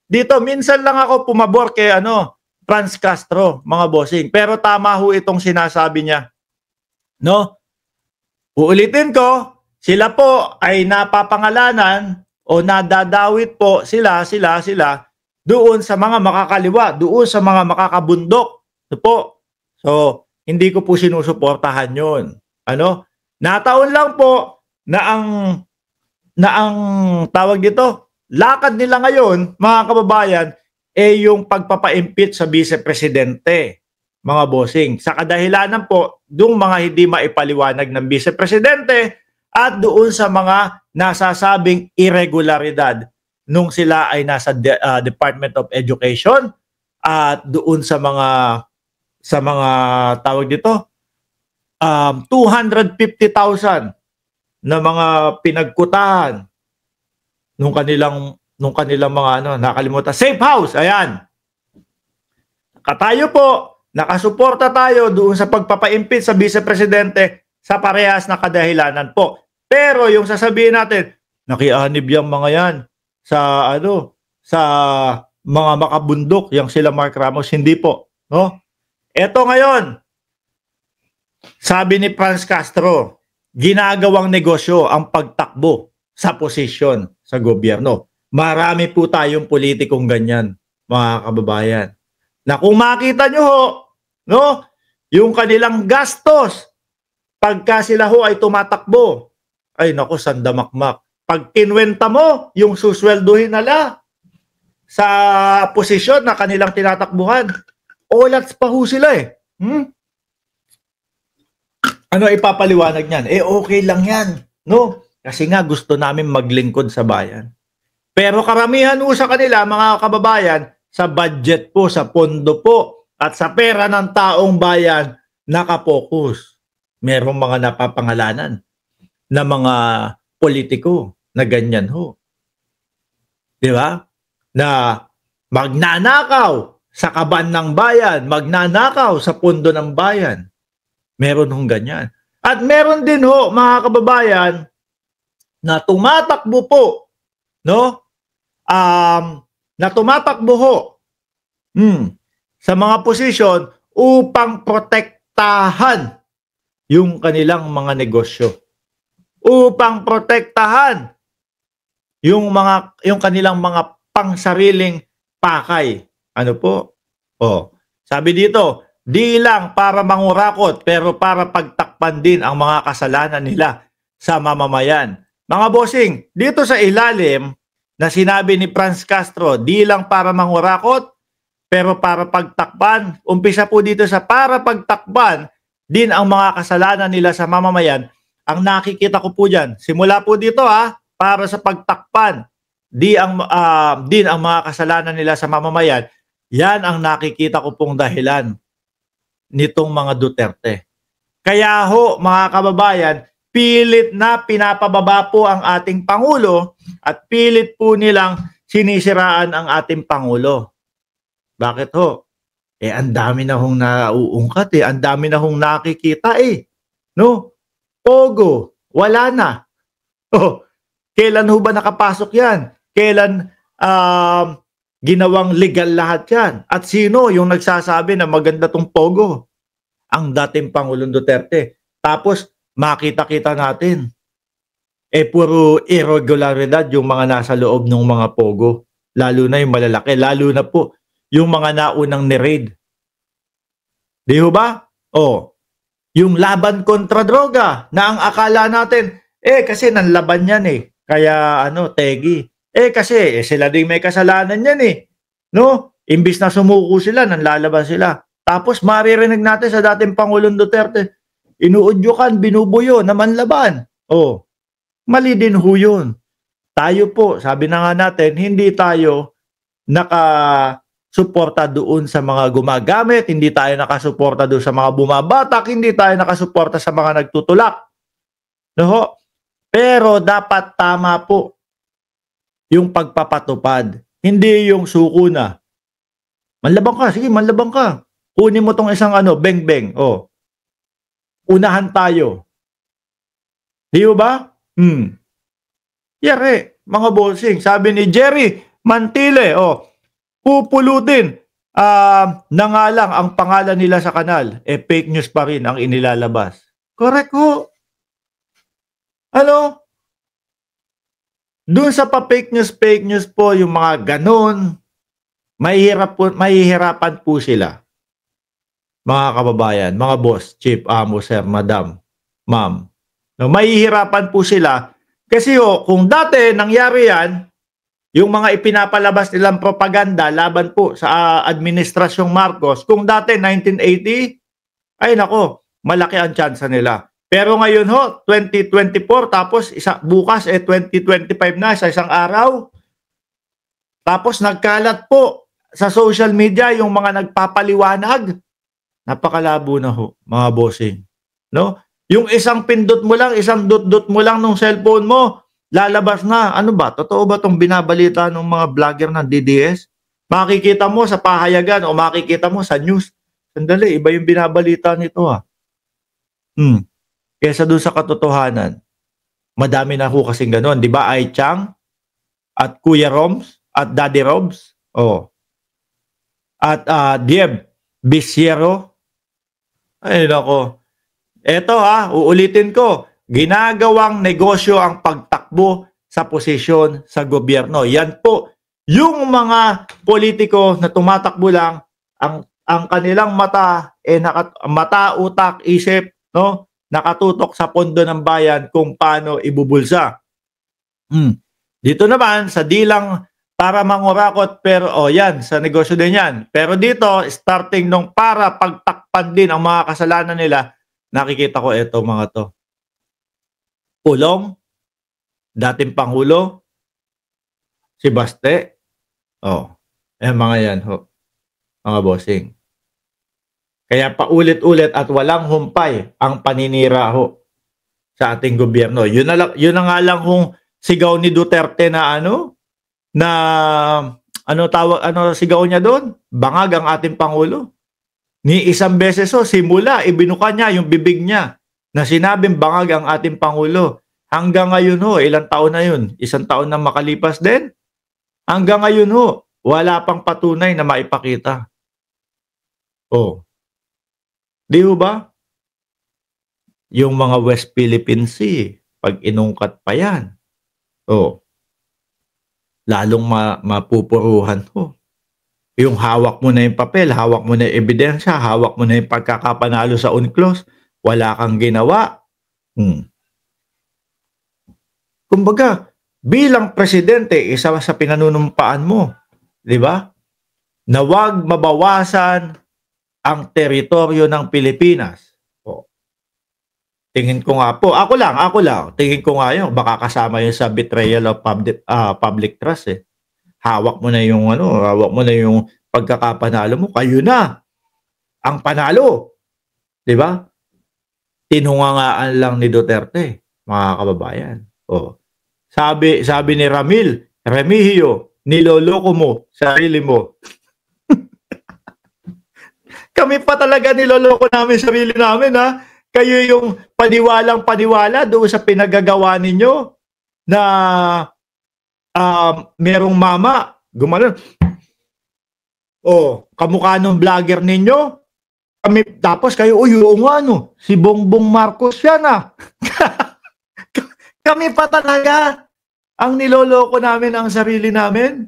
Dito, minsan lang ako pumabor kay Franz Castro, mga bossing. Pero tama ho itong sinasabi niya. No? Uulitin ko, sila po ay napapangalanan o nadadawit po sila doon sa mga makakaliwa, doon sa mga makakabundok. Ito po. So, hindi ko po sinusuportahan yun. Nataon lang po na ang tawag dito, lakad nila ngayon, mga kababayan, yung pagpapa-impeach sa vice-presidente, mga bossing. Sa kadahilanan po, doon mga hindi maipaliwanag ng vice-presidente at doon sa mga nasasabing irregularidad nung sila ay nasa Department of Education at doon sa mga tawag dito, 250,000 na mga pinagkutahan nung kanilang mga nakalimutan. Safe house, ayan. Tayo po, nakasuporta tayo doon sa pagpapa-impeach sa vice-presidente sa parehas na kadahilanan po. Pero yung sasabihin natin, nakianib yung mga yan sa sa mga makabundok, yung sila Mark Ramos, hindi po, no? Eto ngayon, sabi ni Franz Castro, ginagawang negosyo ang pagtakbo sa posisyon sa gobyerno. Marami po tayong politikong ganyan, mga kababayan. Na kung makita nyo ho, no, yung kanilang gastos, pagka sila ho ay tumatakbo, ay naku, sandamakmak. Pag kinwenta mo, yung suswelduhin nila sa posisyon na kanilang tinatakbuhan, olats pa ho sila eh. Ano ipapaliwanag niyan? Okay lang yan, no? Kasi nga gusto namin maglingkod sa bayan. Pero karamihan po sa kanila, mga kababayan, sa budget po, sa pondo po, at sa pera ng taong bayan, nakapokus. Merong mga napapangalanan na mga politiko na ganyan ho. Di ba? Na magnanakaw sa kaban ng bayan, magnanakaw sa pondo ng bayan. Meron hong ganyan. At meron din ho, mga kababayan, na tumatakbo po, no? Na tumatakbo ho sa mga posisyon upang protektahan yung kanilang mga negosyo. Upang protektahan yung kanilang mga pangsariling pakay. Ano po? Sabi dito, di lang para mangurakot pero para pagtakpan din ang mga kasalanan nila sa mamamayan. Mga bossing, dito sa ilalim na sinabi ni Franz Castro, di lang para mangurakot pero para pagtakpan. Umpisa po dito sa para pagtakpan din ang mga kasalanan nila sa mamamayan. Ang nakikita ko po diyan, simula po dito para sa pagtakpan din ang mga kasalanan nila sa mamamayan. Yan ang nakikita ko pong dahilan nitong mga Duterte. Kaya ho, mga kababayan, pilit na pinapababa po ang ating Pangulo at pilit po nilang sinisiraan ang ating Pangulo. Bakit ho? Ang dami na hong nauungkat ang dami na hong nakikita no? Pogo, wala na. Kailan ho ba nakapasok yan? Kailan ginawang legal lahat yan? At sino yung nagsasabi na maganda tong Pogo? Ang dating Pangulong Duterte. Tapos makita-kita natin puro irregularidad yung mga nasa loob ng mga Pogo. Lalo na yung malalaki. Lalo na po yung mga naunang ni-raid. Di ho ba? Yung laban kontra droga na ang akala natin, kasi nanlaban yan Kaya tegi. Kasi sila din may kasalanan yan No? Imbis na sumuko sila, nanlalaban sila. Tapos maririnig natin sa dating Pangulong Duterte, inuudyukan, binubuyo, namanlaban. Mali din ho yun. Tayo po, sabi na nga natin, hindi tayo nakasuporta doon sa mga gumagamit, hindi tayo nakasuporta doon sa mga bumabatak, hindi tayo nakasuporta sa mga nagtutulak. No? Pero dapat tama po yung pagpapatupad. Hindi yung suko na. Manlabang ka, sige, manlabang ka. Kunin mo tong isang beng-beng. Unahan tayo. Di ba? Yari, mga bossing. Sabi ni Jerry Mantile, pupulutin na nga lang ang pangalan nila sa kanal, fake news pa rin ang inilalabas. Correct ho. Ano? Doon sa fake news po, yung mga ganon, mahihirapan po sila. Mga kababayan, mga boss, chief, amo, sir, madam, ma'am. No, mahihirapan po sila kasi kung dati nangyari yan, yung mga ipinapalabas nilang propaganda laban po sa administrasyong Marcos, kung dati 1980, ay nako, malaki ang tsansa nila. Pero ngayon 2024, tapos bukas 2025 na sa isang araw. Tapos nagkalat po sa social media yung mga nagpapaliwanag. Napakalabo na mga bossing. No? Yung isang pindot mo lang, isang dot-dot mo lang ng cellphone mo, lalabas na. Ano ba? Totoo ba itong binabalita ng mga vlogger ng DDS? Makikita mo sa pahayagan o makikita mo sa news. Sandali, iba yung binabalita nito Kesa doon sa katotohanan. Madami na kasing gano'n. Di ba? Ai Chang at Kuya Roms at Daddy Robs. At Dieb Bisiero. Ay nako. Eto uulitin ko. Ginagawang negosyo ang pagtakbo sa posisyon sa gobyerno. Yan po yung mga politiko na tumatakbo lang, ang kanilang mata mata, utak, isip, no? Nakatutok sa pondo ng bayan kung paano ibubulsa. Dito naman sa dilang para mangurakot, pero yan, sa negosyo din yan. Pero dito, starting nung para pagtakpan din ang mga kasalanan nila, nakikita ko ito mga to. Pulong, dating Pangulo, si Baste, mga yan mga bossing. Kaya paulit-ulit at walang humpay ang paninira sa ating gobyerno. Yun na nga lang kung sigaw ni Duterte na sigaw niya doon? Bangag ang ating Pangulo. Ni isang beses simula, ibinuka niya yung bibig niya na sinabing bangag ang ating Pangulo. Hanggang ngayon ilang taon na yun? Isang taon na makalipas din? Hanggang ngayon wala pang patunay na maipakita. Di ba? Yung mga West Philippine Sea, pag inungkat pa yan, lalong mapupuruhan Yung hawak mo na yung papel, hawak mo na yung ebidensya, hawak mo na yung pagkakapanalo sa UNCLOS, wala kang ginawa. Kumbaga, bilang presidente, isa sa pinanunumpaan mo, di ba? Na wag mabawasan ang teritoryo ng Pilipinas. Tingin ko nga po, ako lang, tingin ko nga yun, baka kasama yun sa betrayal of public trust Hawak mo na yung pagkakapanalo mo, kayo na ang panalo. Di ba? Tinungangaan lang ni Duterte, mga kababayan. Sabi ni Remigio, niloloko mo sarili mo. Kami pa talaga niloloko namin sarili namin Kayo yung paniwalang-paniwala doon sa pinagagawa ninyo na merong mama gumanon. Kamukha ng vlogger ninyo. Tapos kayo, si Bongbong Marcos yan Kami pa talaga ang niloloko namin ang sarili namin.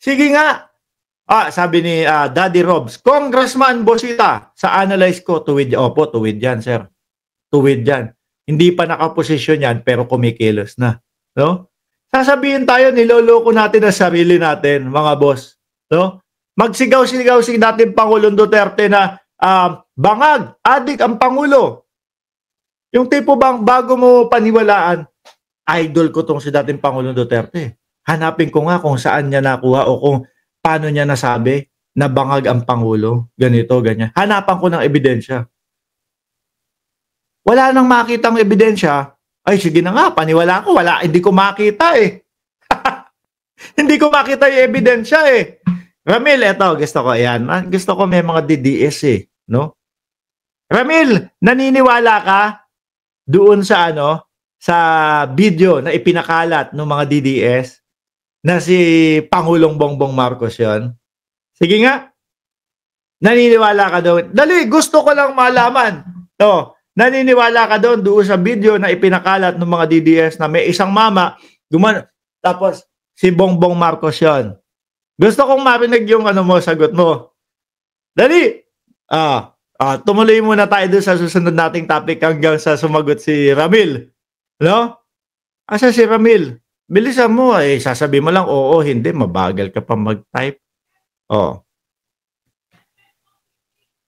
Sige nga. Sabi ni Daddy Robs, Congressman Bosita, sa analyze ko, tuwid yan, sir. Tuwid yan. Hindi pa nakaposisyon yan, pero kumikilos na. No? Sasabihin tayo, niloloko natin ang sarili natin, mga boss. No? Magsigaw-sigaw si dating Pangulong Duterte na bangag, adik ang Pangulo. Yung tipo bang bago mo paniwalaan, idol ko tong si dating Pangulong Duterte. Hanapin ko nga kung saan niya nakuha o kung paano niya nasabi na bangag ang Pangulo, ganito, ganyan. Hanapan ko ng ebidensya. Wala nang makitang ebidensya, ay sige na nga, paniwala ko, hindi ko makita Hindi ko makita yung ebidensya Ramil, eto, gusto ko yan. Gusto ko may mga DDS no? Ramil, naniniwala ka doon sa sa video na ipinakalat ng mga DDS na si Pangulong Bongbong Marcos yon? Sige nga, naniniwala ka doon? Dali, gusto ko lang malaman. No, naniniwala ka doon sa video na ipinakalat ng mga DDS na may isang mama, tapos si Bongbong Marcos yon. Gusto kong marinig yung sagot mo. Dali. Tumuloy muna tayo doon sa susunod nating topic hanggang sa sumagot si Ramil. No? Asa si Ramil? Bilisan mo sasabihin mo lang, oo, hindi, mabagal ka pa mag-type.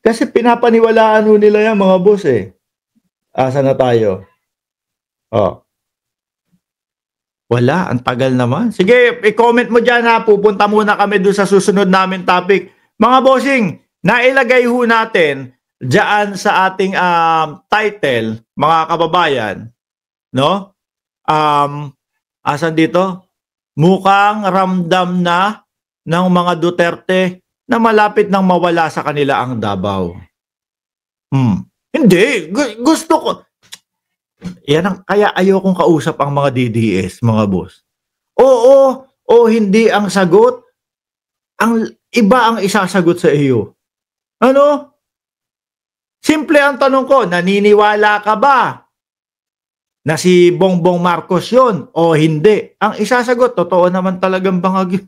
Kasi pinapaniwalaan nila yan mga boss Asa na tayo? Wala, ang tagal naman. Sige, i-comment mo dyan ha. Pupunta muna kami doon sa susunod namin topic. Mga bossing, nailagay ho natin dyan sa ating title, mga kababayan, no? Asan dito? Mukhang ramdam na ng mga Duterte na malapit nang mawala sa kanila ang Davao. Hindi, gusto ko. Yan kaya ayokong kausap ang mga DDS, mga boss. Oo, o hindi ang sagot. Ang iba ang isasagot sa iyo. Ano? Simple ang tanong ko, naniniwala ka ba na si Bongbong Marcos yon o hindi? Ang isasagot, totoo naman talagang bangag.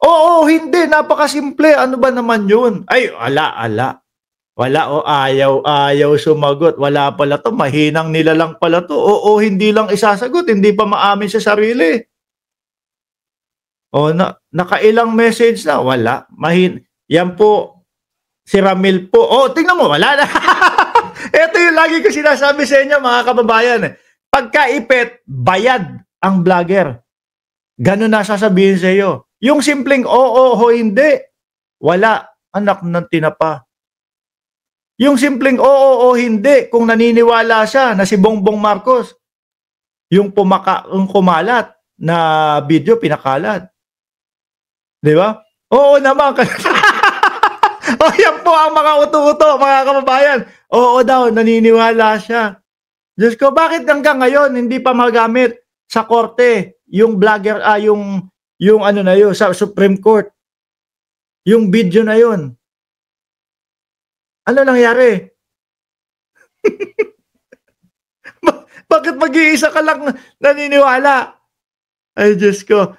Oo, hindi, napakasimple. Ano ba naman yun? Ay, ala. Wala ayaw sumagot. Wala pala to, mahinang nila lang pala to. Oo, hindi lang isasagot, hindi pa maamin sa sarili. Nakailang message na, wala. Yan po, si Ramil po. Tingnan mo, wala na. Ito yung lagi ko sinasabi sa inyo, mga kababayan. Pagkaipit, bayad ang vlogger. Ganun na sasabihin sa iyo. Yung simpleng oo o hindi, wala. Anak ng tinapa. Yung simpleng oo o hindi, kung naniniwala siya na si Bongbong Marcos, yung kumalat na video, pinakalat. Di ba? Oo naman. Yan po ang mga uto-uto, mga kababayan. Oo daw, naniniwala siya. Diyos ko, bakit hanggang ngayon hindi pa magamit sa korte yung vlogger, yung na yun, sa Supreme Court? Yung video na yun. Ano nangyari? Bakit mag-iisa ka lang naniniwala? Ay, Diyos ko.